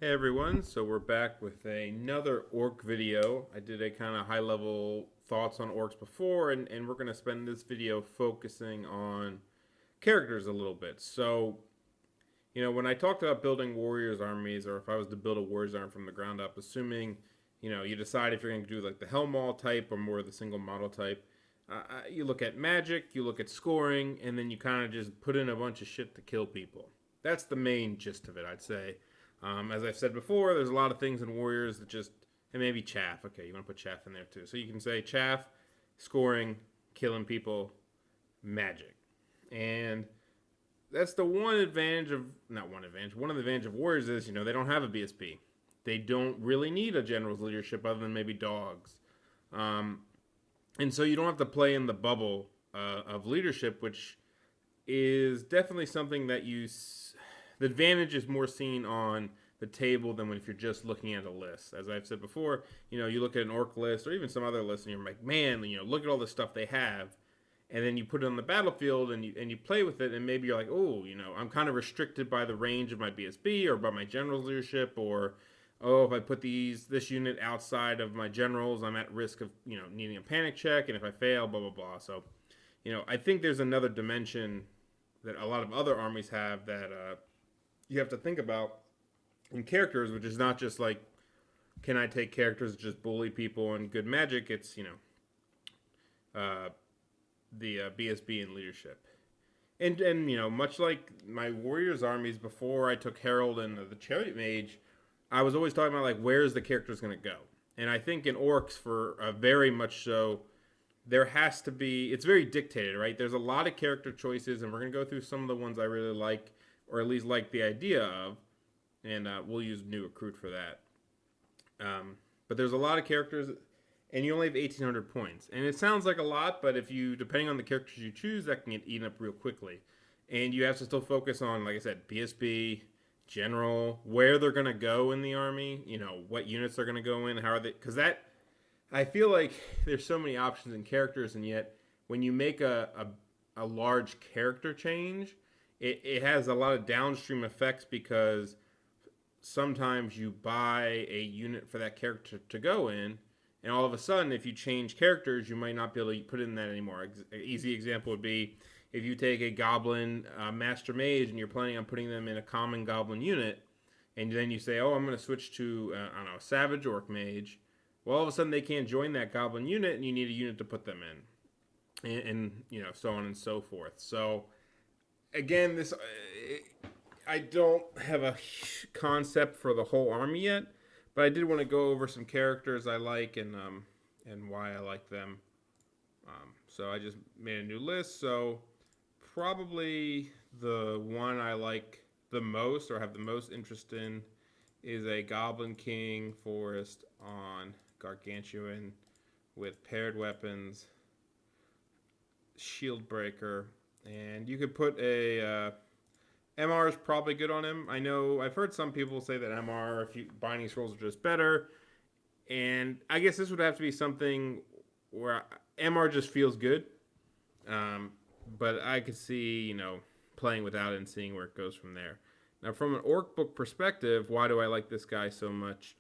Hey everyone, so we're back with another orc video. I did a kind of high level thoughts on orcs before, and we're going to spend this video focusing on characters a little bit. So, when I talked about building warriors armies, or if I was to build a warriors army from the ground up, assuming, you decide if you're going to do like the Helmall type or more of the single model type, you look at magic, you look at scoring, and then you kind of just put in a bunch of shit to kill people. That's the main gist of it, I'd say. As I've said before, there's a lot of things in Warriors that just, and maybe chaff. Okay, you want to put chaff in there too. So you can say chaff, scoring, killing people, magic. And that's the one advantage of, not one advantage, one of the advantages of Warriors is, they don't have a BSB. They don't really need a general's leadership other than maybe dogs. Um, and so you don't have to play in the bubble of leadership, which is definitely something that the advantage is more seen on the table than if you're just looking at a list. As I've said before, you look at an orc list or even some other list, and you're like, man, look at all the stuff they have, and then you put it on the battlefield and you play with it, and maybe you're like, oh, I'm kind of restricted by the range of my BSB or by my general's leadership, or oh, if I put this unit outside of my generals, I'm at risk of needing a panic check, and if I fail, blah blah blah. So, I think there's another dimension that a lot of other armies have that you have to think about in characters, which is not just like, can I take characters that just bully people and good magic? It's uh, the BSB and leadership, and much like my warriors armies before I took Herald and the Chariot Mage, I was always talking about like where's the characters going to go, and I think in orcs for very much so. There has to be, it's very dictated, right? There's a lot of character choices, and we're going to go through some of the ones I really like, or at least like the idea of, and we'll use new recruit for that. But there's a lot of characters, and you only have 1,800 points. And it sounds like a lot, but depending on the characters you choose, that can get eaten up real quickly. And you have to still focus on, like I said, BSB, general, where they're going to go in the army, what units they're going to go in, how are they, because I feel like there's so many options and characters, and yet when you make a large character change, it has a lot of downstream effects because sometimes you buy a unit for that character to go in, and all of a sudden, if you change characters, you might not be able to put in that anymore. An easy example would be if you take a Goblin Master Mage and you're planning on putting them in a common Goblin unit, and then you say, oh, I'm going to switch to, I don't know, a Savage Orc Mage. Well, all of a sudden they can't join that Goblin unit, and you need a unit to put them in, and so on and so forth. So again, I don't have a concept for the whole army yet, but I did want to go over some characters I like and why I like them. So I just made a new list. So probably the one I like the most or have the most interest in is a Goblin King Forest on Gargantuan with paired weapons, shield breaker, and you could put a MR is probably good on him. I know I've heard some people say that MR, if you binding scrolls are just better, and I guess this would have to be something where MR just feels good. But I could see playing without it and seeing where it goes from there. Now, from an orc book perspective, why do I like this guy so much?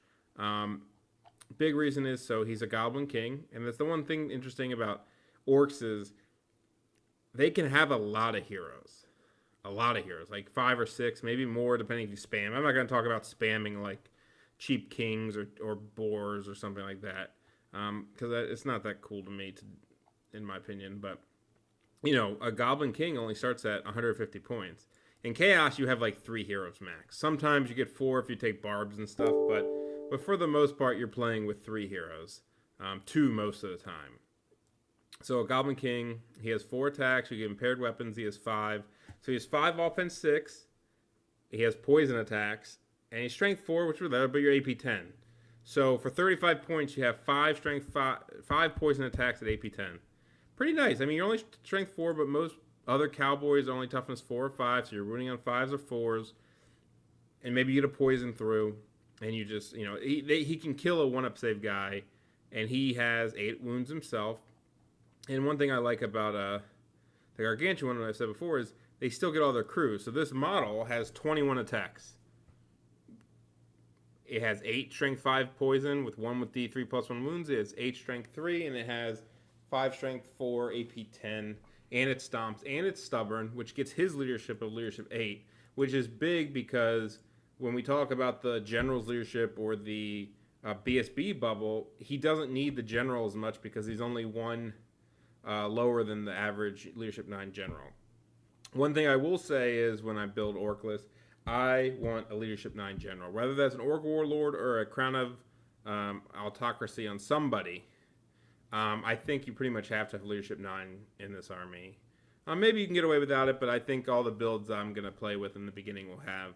Big reason is so he's a Goblin King, and that's the one thing interesting about orcs is they can have a lot of heroes. A lot of heroes, like 5 or 6, maybe more, depending if you spam. I'm not going to talk about spamming like cheap kings or boars or something like that, because it's not that cool to me, in my opinion. But a Goblin King only starts at 150 points. In Chaos, you have like 3 heroes max. Sometimes you get 4 if you take barbs and stuff, but for the most part, you're playing with 3 heroes, 2 most of the time. So a Goblin King, he has 4 attacks. You give him paired weapons. He has 5. So he has 5 offense 6. He has poison attacks, and he's strength 4, which are there, but you're AP 10. So for 35 points, you have 5 strength 5 poison attacks at AP 10. Pretty nice. I mean, you're only strength 4, but most other cowboys are only toughness 4 or 5, so you're running on 5s or 4s, and maybe you get a poison through, and you just he can kill a 1-up save guy, and he has 8 wounds himself. And one thing I like about the Gargantuan, what I've said before, is they still get all their crews. So this model has 21 attacks. It has 8 strength 5 poison with 1 with D3 plus 1 wounds. It has 8 strength 3, and it has 5 strength 4, AP 10, and it stomps, and it's stubborn, which gets his leadership of leadership 8, which is big because when we talk about the general's leadership or the BSB bubble, he doesn't need the general as much because he's only one lower than the average leadership 9 general. One thing I will say is when I build Orc list, I want a leadership 9 general. Whether that's an Orc warlord or a crown of autocracy on somebody, I think you pretty much have to have leadership 9 in this army. Maybe you can get away without it, but I think all the builds I'm going to play with in the beginning will have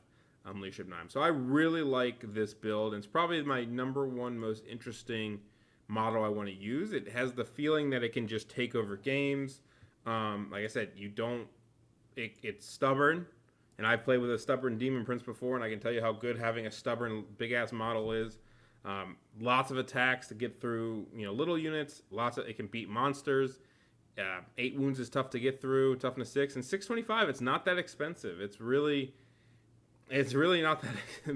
leadership 9. So I really like this build. And it's probably my #1 most interesting model I want to use. It has the feeling that it can just take over games. Like I said, it's stubborn. And I've played with a stubborn Demon Prince before, and I can tell you how good having a stubborn, big-ass model is. Lots of attacks to get through, little units. It can beat monsters. 8 wounds is tough to get through. Toughness 6 and 625. It's not that expensive. It's really not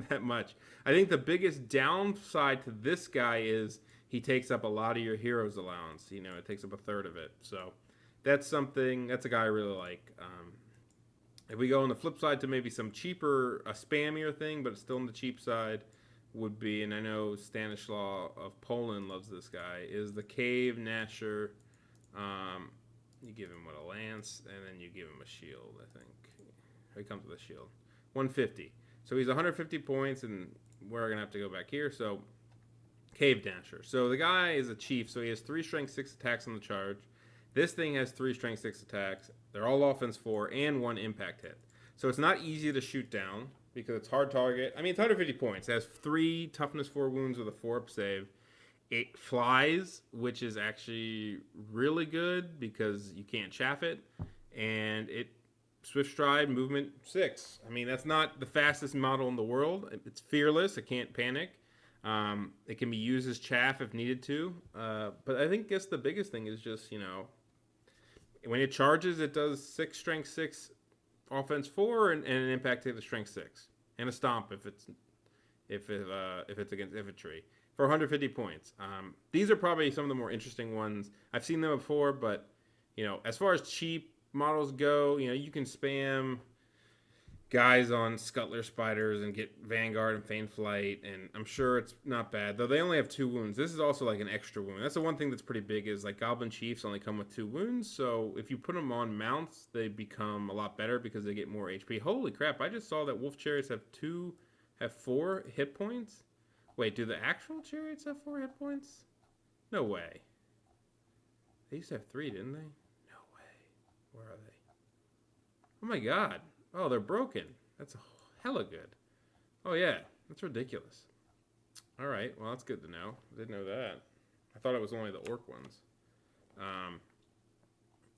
that much. I think the biggest downside to this guy is he takes up a lot of your hero's allowance. It takes up a third of it. So that's a guy I really like. If we go on the flip side to maybe some cheaper, a spammier thing, but it's still on the cheap side, would be, and I know Stanislaw of Poland loves this guy, is the Cave Nasher. You give him a lance, and then you give him a shield, I think. He comes with a shield. 150. So he's 150 points, and we're going to have to go back here. So, Cave Dasher. So the guy is a chief, so he has 3 strength 6 attacks on the charge. This thing has 3 strength 6 attacks. They're all offense 4 and 1 impact hit. So it's not easy to shoot down because it's hard target. I mean, it's 150 points. It has 3 toughness 4 wounds with a 4-up save. It flies, which is actually really good because you can't chaff it. And it swift stride, movement 6. I mean, that's not the fastest model in the world. It's fearless. It can't panic. It can be used as chaff if needed to. But I guess the biggest thing is just, when it charges, it does 6 strength 6, offense 4, and an impact hit of strength 6, and a stomp if it's against infantry for 150 points. These are probably some of the more interesting ones. I've seen them before, but as far as cheap models go, you can spam guys on Scuttler Spiders and get Vanguard and Feign Flight, and I'm sure it's not bad, though they only have 2 wounds. This is also like an extra wound. That's the one thing that's pretty big is like Goblin Chiefs only come with 2 wounds, so if you put them on mounts, they become a lot better because they get more HP. Holy crap, I just saw that Wolf Chariots have 4 hit points? Wait, do the actual Chariots have 4 hit points? No way. They used to have 3, didn't they? No way. Where are they? Oh my god. Oh, they're broken. That's hella good. Oh, yeah. That's ridiculous. All right. Well, that's good to know. I didn't know that. I thought it was only the Orc ones.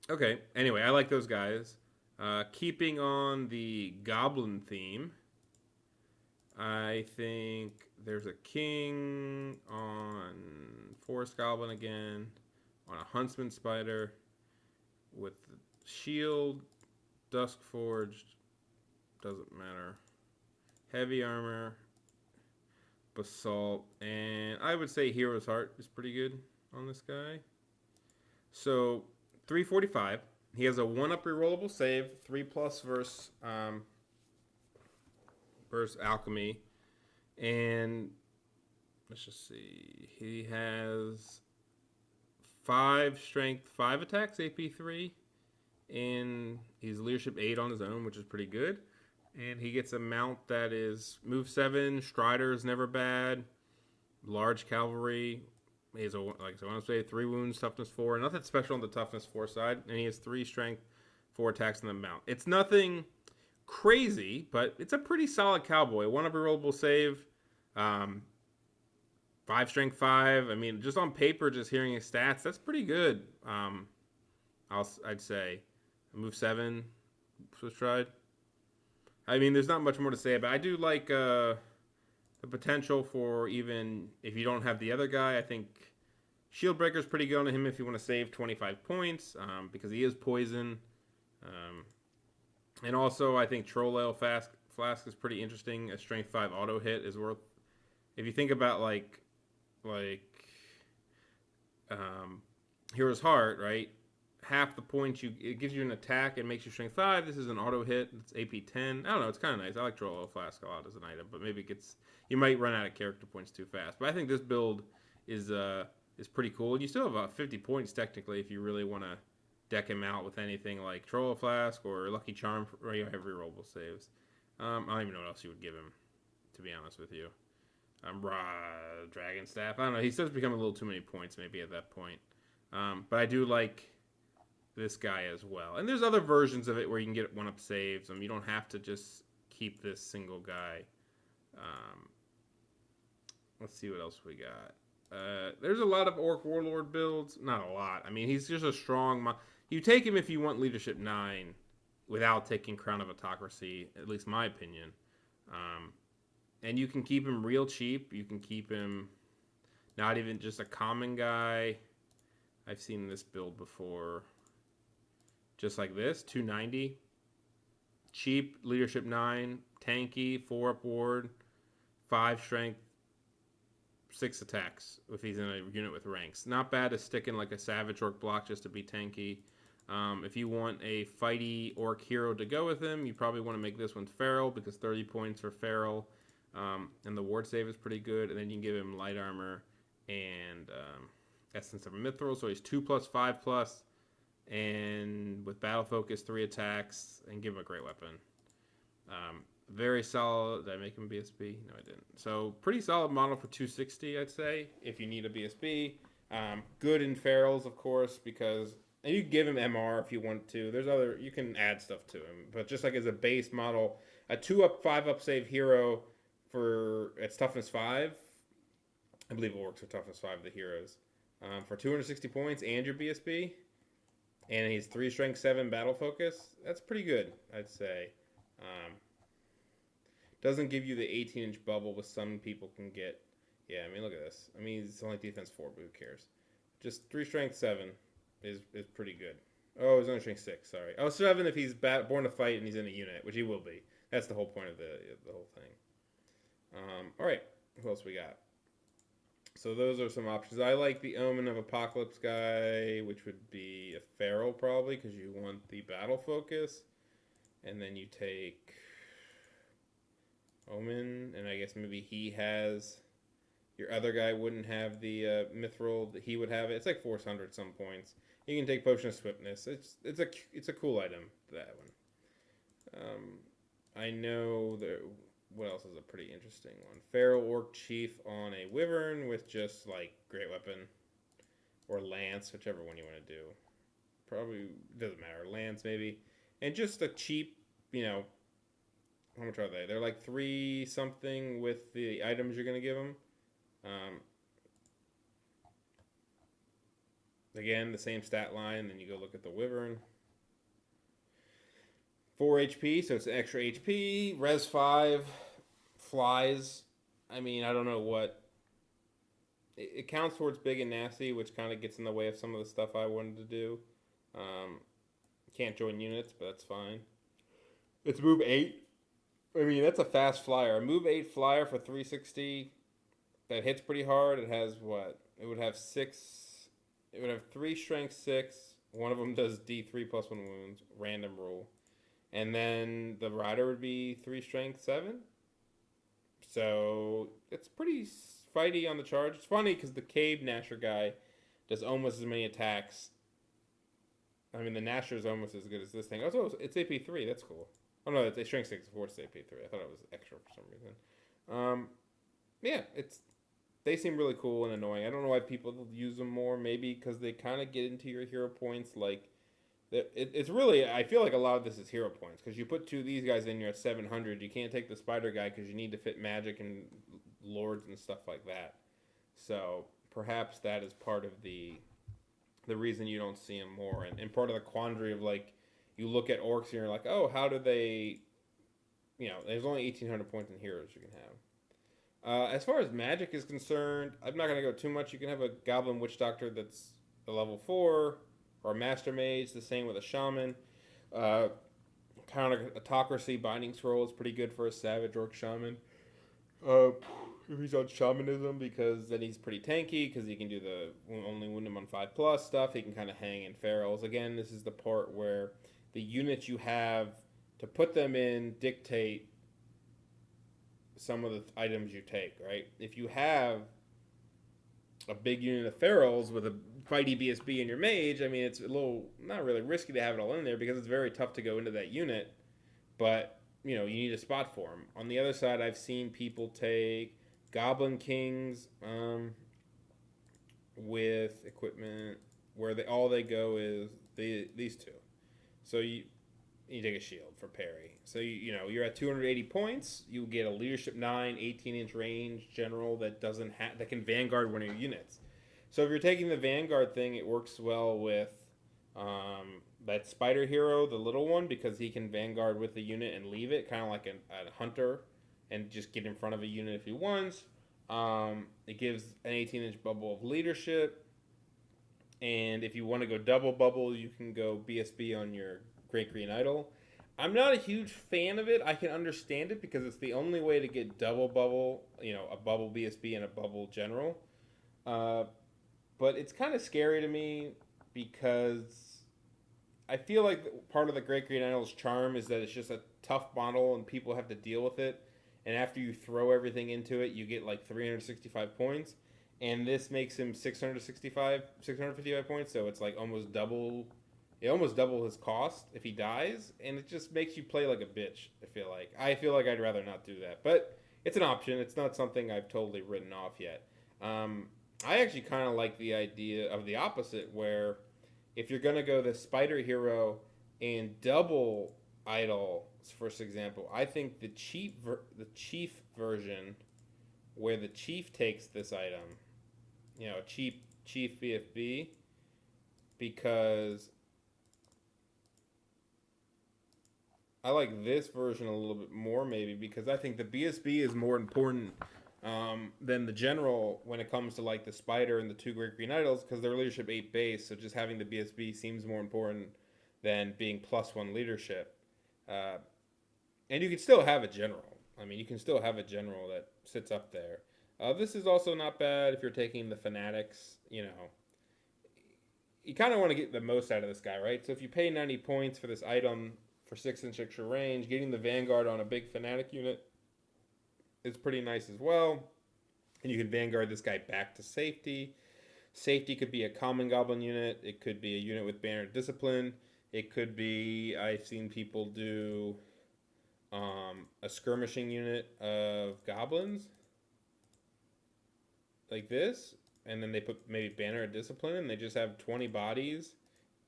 Okay. Anyway, I like those guys. Keeping on the Goblin theme, I think there's a King on Forest Goblin again, on a Huntsman Spider with the shield, Dusk Forged, doesn't matter. Heavy armor, basalt, and I would say Hero's Heart is pretty good on this guy. So 345. He has a 1-up rerollable save, 3+ versus alchemy, and let's just see. He has 5 strength, 5 attacks, AP 3. And he's leadership 8 on his own, which is pretty good. And he gets a mount that is move 7, Strider is never bad, large cavalry. He has I want to say 3 wounds, toughness 4, nothing special on the toughness 4 side, and he has 3 strength, 4 attacks on the mount. It's nothing crazy, but it's a pretty solid cowboy. 1-up rerollable save, 5 strength 5. I mean, just on paper, just hearing his stats, that's pretty good. I'd say. Move 7, Swift Stride. I mean, there's not much more to say, but I do like the potential for, even if you don't have the other guy, I think Shield Breaker's pretty good on him if you want to save 25 points, because he is poison. And also, I think Troll Ale Flask is pretty interesting. A Strength 5 auto hit is worth If you think about like Hero's Heart, right? Half the points it gives you an attack and makes you strength 5. This is an auto hit. It's AP 10. I don't know. It's kind of nice. I like Troll Flask a lot as an item, but maybe you might run out of character points too fast. But I think this build is pretty cool. You still have about 50 points technically if you really want to deck him out with anything like Troll Flask or Lucky Charm for every rollable saves. I don't even know what else you would give him, to be honest with you. Dragon Staff. I don't know. He starts becoming a little too many points maybe at that point. But I do like this guy as well. And there's other versions of it where you can get 1-up saves. You don't have to just keep this single guy. Let's see what else we got. There's a lot of Orc Warlord builds. Not a lot. I mean, he's just a strong... You take him if you want Leadership 9 without taking Crown of Autocracy, at least my opinion. And you can keep him real cheap. You can keep him not even just a common guy. I've seen this build before. Just like this, 290. Cheap, Leadership 9, tanky, 4-up ward, 5 strength, 6 attacks if he's in a unit with ranks. Not bad to stick in like a Savage Orc block just to be tanky. If you want a fighty Orc hero to go with him, you probably want to make this one Feral because 30 points for Feral. And the ward save is pretty good. And then you can give him light armor and Essence of Mithril. So he's 2+, 5+. And with Battle Focus, 3 attacks. And give him a great weapon. Very solid. Did I make him BSB? No, I didn't. So pretty solid model for 260, I'd say, if you need a BSB. Good in Ferals, of course, because... And you can give him MR if you want to. There's other... You can add stuff to him. But just like as a base model, a 2-up, 5-up save hero... It's toughness 5. I believe it works for toughness 5 the heroes. For 260 points and your BSB. And he's 3 strength 7 battle focus. That's pretty good, I'd say. Doesn't give you the 18-inch bubble with some people can get. Yeah, I mean, look at this. I mean, it's only defense 4, but who cares? Just 3 strength 7 is pretty good. Oh, he's only strength 6, sorry. Oh, 7 if he's born to fight and he's in a unit, which he will be. That's the whole point of the whole thing. All right, who else we got? So those are some options. I like the Omen of Apocalypse guy, which would be a Feral probably, because you want the battle focus. And then you take Omen, and I guess maybe he has... Your other guy wouldn't have the Mithril, that he would have it. It's like 400 some points. You can take Potion of Swiftness. It's a cool item, that one. I know that... What else is a pretty interesting one? Feral Orc Chief on a Wyvern with just, like, Great Weapon. Or Lance, whichever one you want to do. Probably doesn't matter. Lance, maybe. And just a cheap, how much are they? They're like 3 something with the items you're going to give them. Again, the same stat line. Then you go look at the Wyvern. 4 HP, so it's an extra HP. Res 5. Flies. I mean, I don't know what... It counts towards big and nasty, which kind of gets in the way of some of the stuff I wanted to do. Can't join units, but that's fine. It's move 8. I mean, that's a fast flyer. A move 8 flyer for 360. That hits pretty hard. It has what? It would have 6... It would have 3 strength 6. One of them does D3 plus 1 wounds. Random rule. And then the rider would be 3 strength 7. So it's pretty fighty on the charge. It's funny because the Cave Nasher guy does almost as many attacks. I mean, the Nasher is almost as good as this thing. Also, it's AP 3. That's cool. Oh no, it's strength 6 before it's AP 3. I thought it was extra for some reason. Yeah, they seem really cool and annoying. I don't know why people use them more. Maybe because they kind of get into your hero points. Like, it's really, I feel like a lot of this is hero points. Because you put 2 of these guys in, you're at 700. You can't take the spider guy because you need to fit magic and lords and stuff like that. So perhaps that is part of the reason you don't see them more. And part of the quandary of, like, you look at orcs and you're like, oh, how do they, there's only 1,800 points in heroes you can have. As far as magic is concerned, I'm not going to go too much. You can have a Goblin Witch Doctor that's a level 4, or a Master Mage, the same with a Shaman. Counter Autocracy Binding Scroll is pretty good for a Savage Orc Shaman. If he's on shamanism, because then he's pretty tanky, because he can do the only wound him on 5+ stuff. He can kind of hang in ferals. Again, this is the part where the units you have to put them in dictate some of the items you take, right? If you have a big unit of ferals with a fighty BSB in your mage, I mean, it's a little, not really risky to have it all in there because it's very tough to go into that unit, but, you know, you need a spot for them. On the other side, I've seen people take Goblin Kings with equipment where all they go is these two. So you take a shield for parry. So you're at 280 points. You get a leadership 9, 18-inch range general that that can vanguard one of your units. So if you're taking the vanguard thing, it works well with that spider hero, the little one, because he can vanguard with the unit and leave it, kind of like a hunter, and just get in front of a unit if he wants. It gives an 18-inch bubble of leadership, and if you want to go double bubble, you can go BSB on your Great Green Idol. I'm not a huge fan of it. I can understand it because it's the only way to get double bubble, a bubble BSB and a bubble general. But it's kind of scary to me because I feel like part of the Great Green Idol's charm is that it's just a tough model and people have to deal with it. And after you throw everything into it, you get like 365 points. And this makes him 655 points. So it's like almost double his cost if he dies, and it just makes you play like a bitch. I feel like I'd rather not do that, but it's an option. It's not something I've totally written off yet. I actually kind of like the idea of the opposite, where if you're gonna go the spider hero and double idol, for example, I think the chief version, where the chief takes this item, chief BFB, because I like this version a little bit more, maybe, because I think the BSB is more important than the general when it comes to like the spider and the 2 Great Green Idols, because they're leadership 8 base, so just having the BSB seems more important than being +1 leadership. And you can still have a general. I mean, you can still have a general that sits up there. This is also not bad if you're taking the Fanatics. You kind of want to get the most out of this guy, right? So if you pay 90 points for this item for 6-inch extra range, getting the Vanguard on a big Fanatic unit is pretty nice as well. And you can Vanguard this guy back to safety. Safety could be a common Goblin unit. It could be a unit with Banner Discipline. It could be, I've seen people do a skirmishing unit of Goblins like this. And then they put maybe Banner of Discipline, and they just have 20 bodies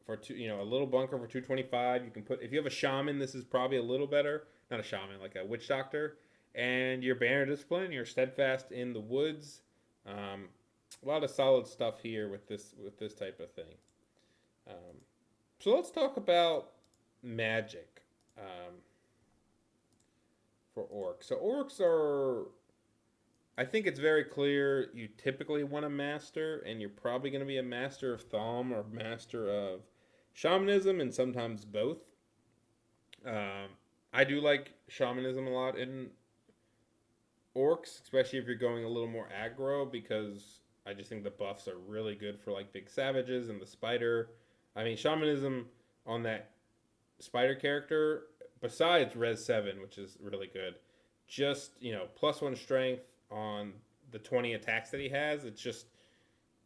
for a little bunker for 225. You can put, if you have a shaman, this is probably a little better. Not a shaman, like a witch doctor. And your Banner Discipline, you're steadfast in the woods. A lot of solid stuff here with this type of thing. So let's talk about magic for orcs. So orcs are, I think it's very clear you typically want a master, and you're probably going to be a master of Thom or master of shamanism, and sometimes both. I do like shamanism a lot in orcs, especially if you're going a little more aggro, because I just think the buffs are really good for like big savages and the spider. I mean, shamanism on that spider character, besides Res 7, which is really good, just, +1 strength on the 20 attacks that he has. It's just,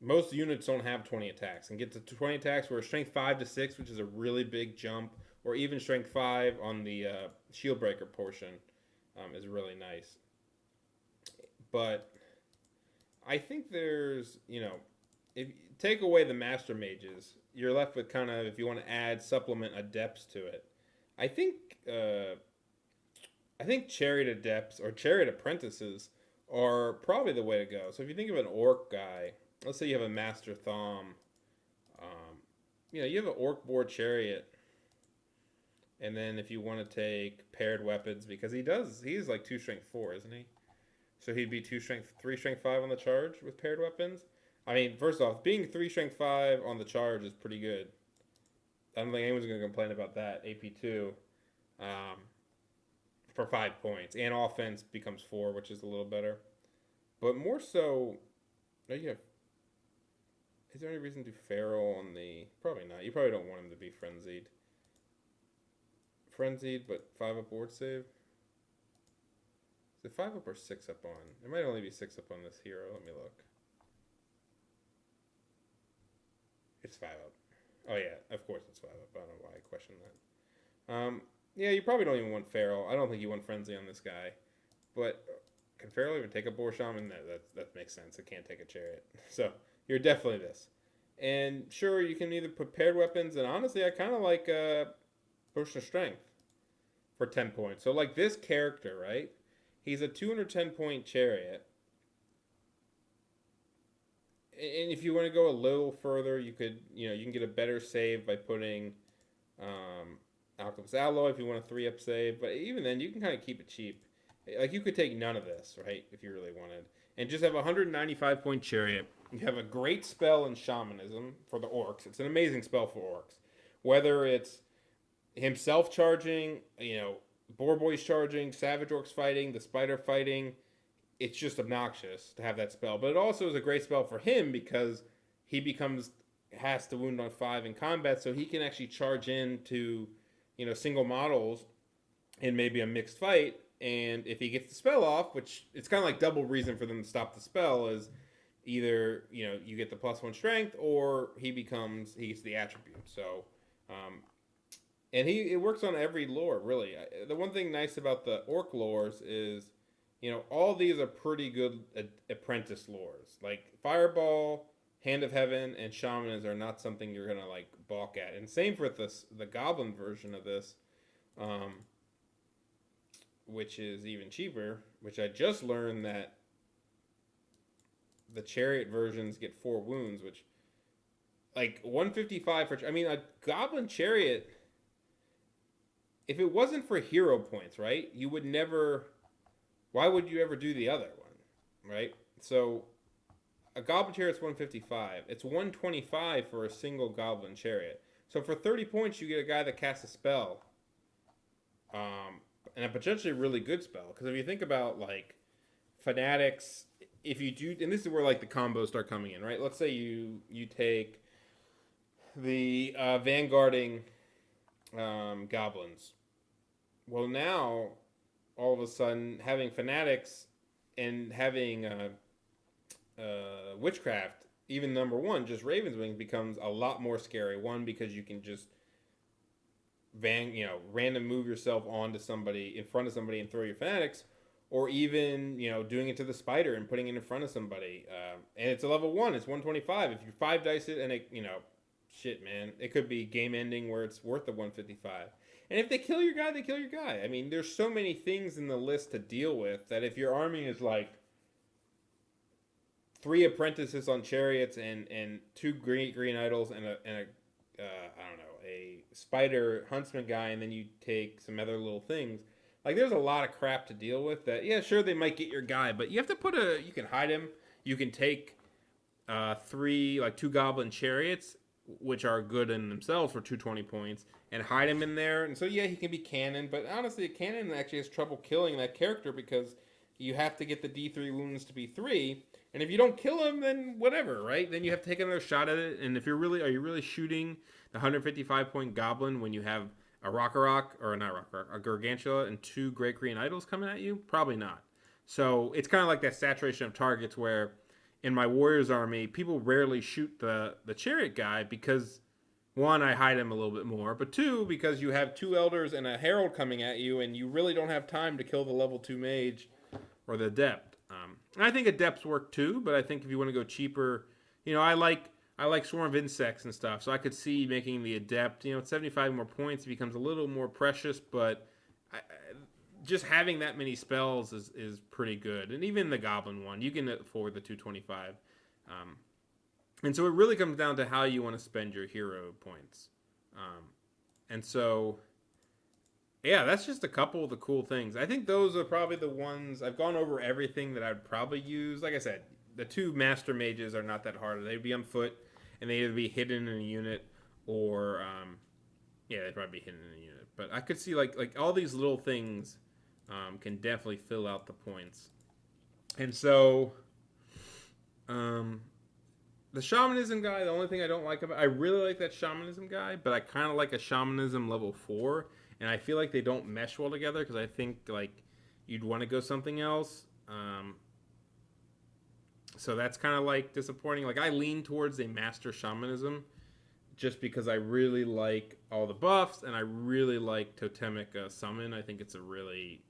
most units don't have 20 attacks, and get to 20 attacks where strength 5 to 6, which is a really big jump, or even strength 5 on the shield breaker portion is really nice. But I think there's, if you take away the master mages, you're left with kind of, if you want to add supplement adepts to it. I think chariot adepts or chariot apprentices are probably the way to go. So if you think of an orc guy, let's say you have a master Thom, you have an orc board chariot, and then if you want to take paired weapons, because he's like 2 strength 4, isn't he? So he'd be 3 strength 5 on the charge with paired weapons. I mean, first off, being 3 strength 5 on the charge is pretty good. I don't think anyone's going to complain about that. AP2 for 5 points. And offense becomes 4, which is a little better. But more so, oh, you have. Is there any reason to feral on the? Probably not. You probably don't want him to be frenzied. Frenzied, but 5-up board save. Is it 5-up or 6-up on? It might only be 6-up on this hero. Let me look. It's 5-up. Oh yeah, of course it's 5-up. I don't know why I questioned that. Yeah, you probably don't even want feral. I don't think you want frenzy on this guy. But can feral even take a boar shaman? That makes sense. It can't take a chariot. So you're definitely this. And sure, you can either put paired weapons, and honestly, I kind of like potion of strength for 10 points. So like this character, right? He's a 210-point chariot. And if you want to go a little further, you can get a better save by putting Alchemist Alloy if you want a 3-up save. But even then, you can kind of keep it cheap. Like you could take none of this, right, if you really wanted, and just have a 195-point chariot. You have a great spell in shamanism for the orcs. It's an amazing spell for orcs. Whether it's himself charging, Boar Boys charging, Savage Orcs fighting, the Spider fighting, it's just obnoxious to have that spell. But it also is a great spell for him because he has to wound on 5 in combat, so he can actually charge into, single models in maybe a mixed fight. And if he gets the spell off, which it's kind of like double reason for them to stop the spell, is either you get the +1 strength or he gets the attribute. So, and it works on every lore really. The one thing nice about the orc lores is, all these are pretty good apprentice lores. Like Fireball, Hand of Heaven, and Shamanism are not something you're gonna like balk at. And same for the Goblin version of this. Which is even cheaper, which I just learned that the chariot versions get 4 wounds, which, like, 155 for, a Goblin chariot, if it wasn't for hero points, right, why would you ever do the other one, right? So, a Goblin chariot's 155, it's 125 for a single Goblin chariot. So for 30 points, you get a guy that casts a spell, and a potentially really good spell. Because if you think about, like, Fanatics, if you do, and this is where, like, the combos start coming in, right? Let's say you take the vanguarding goblins. Well, now, all of a sudden, having Fanatics and having Witchcraft, even number 1, just Raven's Wing, becomes a lot more scary. One, because you can just random move yourself onto somebody, in front of somebody, and throw your Fanatics, or even, doing it to the Spider and putting it in front of somebody. And it's a level 1, it's 125. If you 5 dice it and it, shit, man, it could be game ending where it's worth the 155. And if they kill your guy, they kill your guy. I mean, there's so many things in the list to deal with that if your army is like 3 apprentices on chariots and 2 green idols and a I don't know, a spider huntsman guy, and then you take some other little things. Like, there's a lot of crap to deal with that, yeah, sure, they might get your guy, but you have to you can hide him. You can take 2 goblin chariots, which are good in themselves for 220 points, and hide him in there. And so, yeah, he can be cannon, but honestly, a cannon actually has trouble killing that character because you have to get the D3 wounds to be 3. And if you don't kill him, then whatever, right? Then you have to take another shot at it. And if are you really shooting the 155-point goblin when you have a a Gargantua and 2 Great Green Idols coming at you? Probably not. So it's kind of like that saturation of targets where in my Warriors army, people rarely shoot the chariot guy because, 1, I hide him a little bit more, but 2, because you have 2 Elders and a Herald coming at you, and you really don't have time to kill the level 2 mage or the Adept. And I think Adepts work too, but I think if you want to go cheaper, I like Swarm of Insects and stuff, so I could see making the Adept, 75 more points, it becomes a little more precious, but just having that many spells is pretty good. And even the Goblin one, you can afford the 225. And so it really comes down to how you want to spend your hero points. And so, yeah, that's just a couple of the cool things. I think those are probably the ones. I've gone over everything that I'd probably use. Like I said, the 2 Master Mages are not that hard. They'd be on foot, and they'd either be hidden in a unit or, they'd probably be hidden in a unit. But I could see, like all these little things can definitely fill out the points. And so, Um, the shamanism guy, the only thing I don't like about, I really like that shamanism guy, but I kind of like a shamanism level 4, and I feel like they don't mesh well together because I think like you'd want to go something else. So that's kind of like disappointing. Like I lean towards a master shamanism just because I really like all the buffs and I really like totemic summon. I think it's a really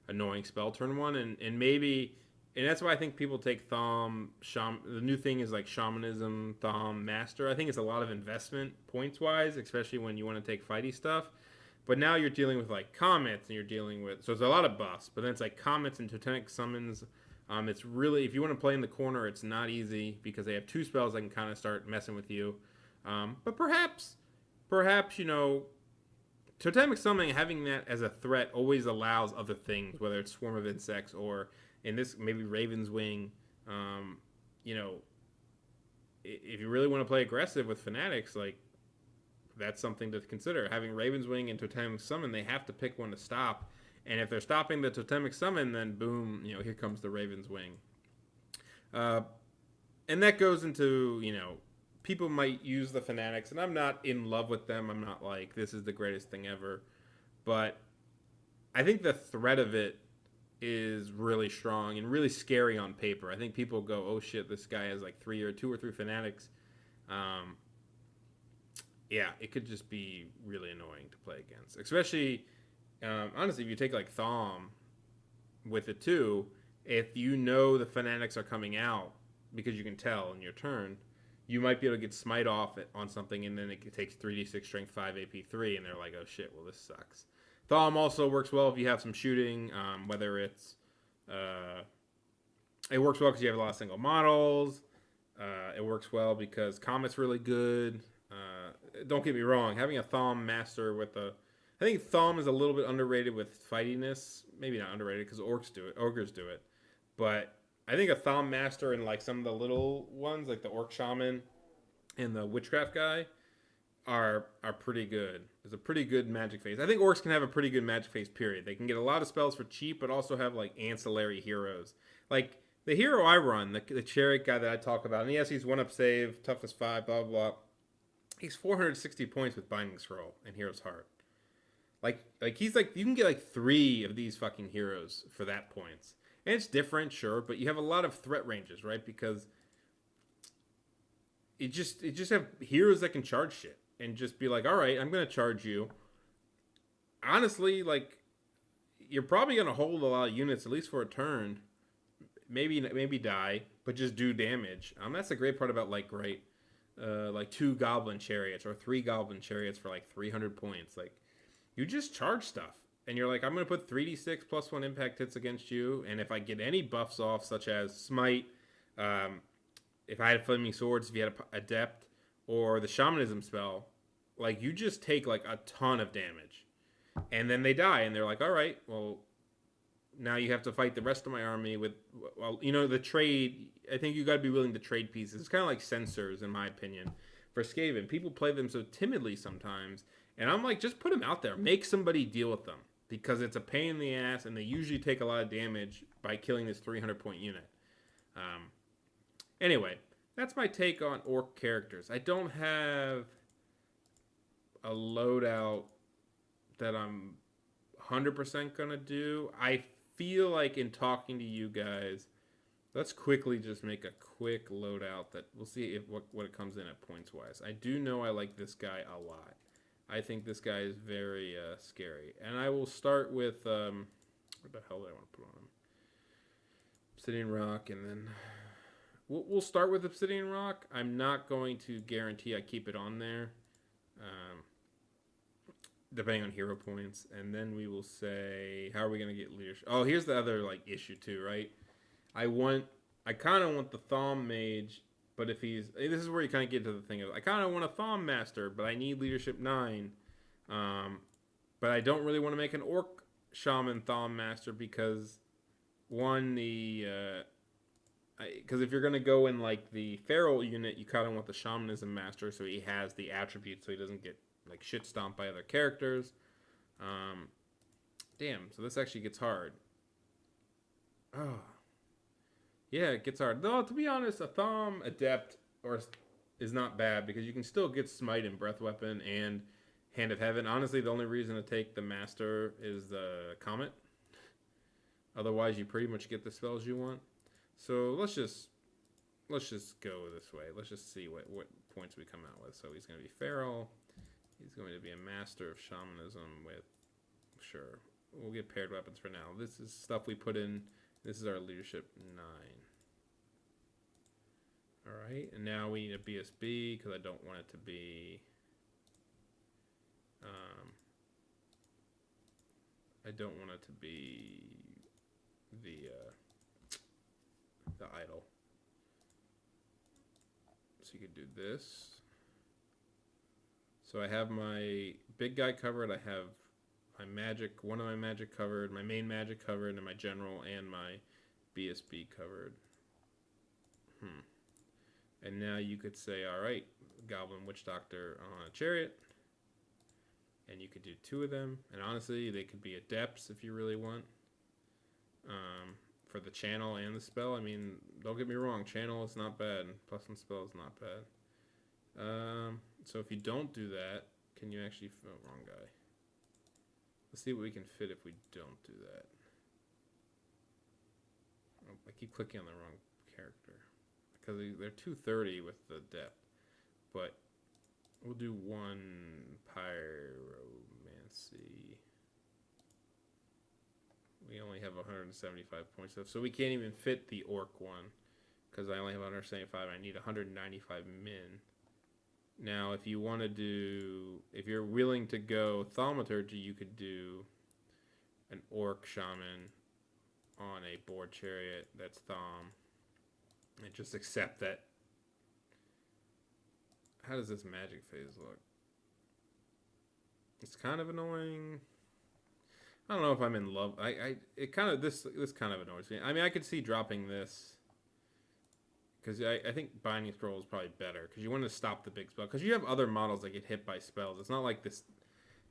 annoying spell turn one, and maybe, and that's why I think people take Thom. The new thing is like Shamanism, Thom, Master. I think it's a lot of investment points wise, especially when you want to take fighty stuff. But now you're dealing with like comets, and you're dealing with, so it's a lot of buffs. But then it's like comets and totemic summons. It's really, if you want to play in the corner, it's not easy because they have two spells that can kind of start messing with you. But perhaps totemic summoning, having that as a threat always allows other things, whether it's swarm of insects or in this maybe Raven's Wing. Um, you know, if you really want to play aggressive with fanatics, like that's something to consider. Having Raven's Wing and Totemic Summon, they have to pick one to stop. And if they're stopping the Totemic Summon, then boom, here comes the Raven's Wing. Uh, and that goes into, people might use the fanatics, and I'm not in love with them. I'm not like, this is the greatest thing ever. But I think the threat of it is really strong and really scary on paper. I think people go, oh shit, this guy has like two or three fanatics. Um, yeah, it could just be really annoying to play against. Especially, honestly, if you take like Thom with it too, if you know the fanatics are coming out because you can tell in your turn, you might be able to get smite off it on something, and then it takes 3d6 strength 5 AP3, and they're like, oh shit, well this sucks. Thom also works well if you have some shooting, whether it's it works well because you have a lot of single models. It works well because Comet's really good. Don't get me wrong, having a Thom master with I think Thom is a little bit underrated with fightiness. Maybe not underrated because ogres do it, but I think a Thom master and like some of the little ones, like the Orc Shaman and the Witchcraft guy, are pretty good. It's a pretty good magic phase. I think orcs can have a pretty good magic phase. Period. They can get a lot of spells for cheap, but also have like ancillary heroes. Like the hero I run, the chariot guy that I talk about, and yes, he's 1-up save, toughness 5, blah blah blah. He's 460 points with Binding Scroll and Hero's Heart. Like he's like, you can get like 3 of these fucking heroes for that points. And it's different, sure, but you have a lot of threat ranges, right? Because it just have heroes that can charge shit and just be like, all right, I'm gonna charge you. Honestly, like you're probably gonna hold a lot of units at least for a turn, maybe die, but just do damage. That's the great part about like like 2 goblin chariots or 3 goblin chariots for like 300 points. Like you just charge stuff, and you're like, I'm gonna put 3d6 plus 1 impact hits against you, and if I get any buffs off, such as smite, if I had flaming swords, if you had a adept, or the shamanism spell, like you just take like a ton of damage, and then they die, and they're like, all right, well, now you have to fight the rest of my army with, well, the trade. I think you got to be willing to trade pieces. It's kind of like sensors, in my opinion, for Skaven. People play them so timidly sometimes, and I'm like, just put them out there, make somebody deal with them, because it's a pain in the ass, and they usually take a lot of damage by killing this 300-point unit. Anyway, that's my take on orc characters. I don't have a loadout that I'm 100% gonna do. I feel like in talking to you guys, let's quickly just make a quick loadout that we'll see if what it comes in at points wise. I do know I like this guy a lot. I think this guy is very scary, and I will start with what the hell do I want to put on him? Obsidian Rock, and then we'll start with Obsidian Rock. I'm not going to guarantee I keep it on there, depending on hero points. And then we will say, how are we going to get leadership? Oh, here's the other like issue too, right? I kind of want the Thom Mage, but if this is where you kind of get to the thing of, I kind of want a Thom Master, but I need leadership 9. But I don't really want to make an Orc Shaman Thom Master because one, because if you're going to go in like the Feral unit, you kind of want the Shamanism Master so he has the attributes so he doesn't get like shit stomped by other characters. Damn, so this actually gets hard. Oh. Yeah, it gets hard. Though, to be honest, a Thom Adept or is not bad because you can still get Smite and Breath Weapon and Hand of Heaven. Honestly, the only reason to take the Master is the Comet. Otherwise, you pretty much get the spells you want. So let's just go this way. Let's just see what points we come out with. So he's going to be Feral. He's going to be a Master of Shamanism with, sure, we'll get paired weapons for now. This is stuff we put in. This is our leadership 9. Alright, and now we need a BSB because I don't want it to be... I don't want it to be the idol. So you could do this. So I have my big guy covered. I have my magic, one of my magic covered, my main magic covered, and my general and my BSB covered. And now you could say, all right, Goblin Witch Doctor on a chariot. And you could do 2 of them. And honestly, they could be adepts if you really want. For the channel and the spell. I mean, don't get me wrong, channel is not bad. Plus one spell is not bad. So if you don't do that, can you actually... Oh, wrong guy. Let's see what we can fit if we don't do that. Oh, I keep clicking on the wrong character. Because they're 230 with the depth. But we'll do 1 Pyromancy. We only have 175 points left. So we can't even fit the Orc one. Because I only have 175. I need 195 min. Now, if you want to do... If you're willing to go Thaumaturgy, you could do an Orc Shaman on a board chariot that's Thom. And just accept that. How does this magic phase look? It's kind of annoying. I don't know if I'm in love. This kind of annoys me. I mean, I could see dropping this because I think Binding Scroll is probably better because you want to stop the big spell because you have other models that get hit by spells. It's not like this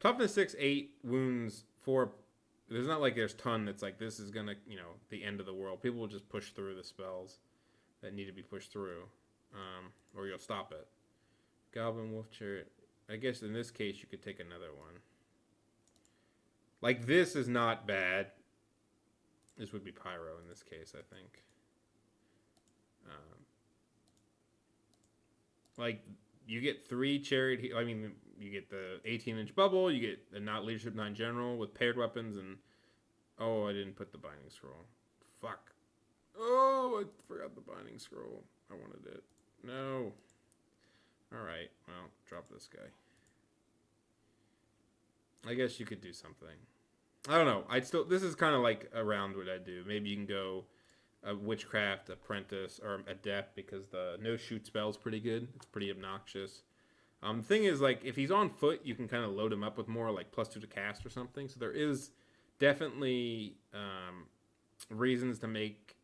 toughness 6, 8 wounds 4. There's not like there's ton that's like this is gonna the end of the world. People will just push through the spells that need to be pushed through, or you'll stop it. Goblin Wolf Chariot. I guess in this case you could take another one. Like this is not bad. This would be Pyro in this case, I think. Like you get 3 chariot. I mean, you get the 18-inch bubble. You get the not leadership 9 general with paired weapons, and oh, I didn't put the Binding Scroll. Fuck. Oh, I forgot the Binding Scroll. I wanted it. No. Alright, well, drop this guy. I guess you could do something. I don't know. This is kind of like around what I do. Maybe you can go a Witchcraft, Apprentice, or Adept because the no-shoot spell's pretty good. It's pretty obnoxious. The thing is, like, if he's on foot, you can kind of load him up with more, like, +2 to cast or something. So there is definitely reasons to make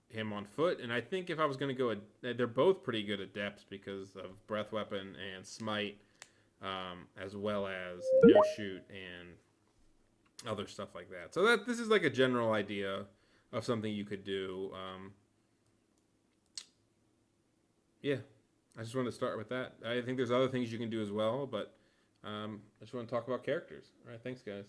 him on foot. And I think if I was going to go... they're both pretty good Adepts because of Breath Weapon and Smite, as well as no-shoot and other stuff like that. So this is like a general idea of something you could do. Yeah, I just wanted to start with that. I think there's other things you can do as well, but I just want to talk about characters. All right, thanks, guys.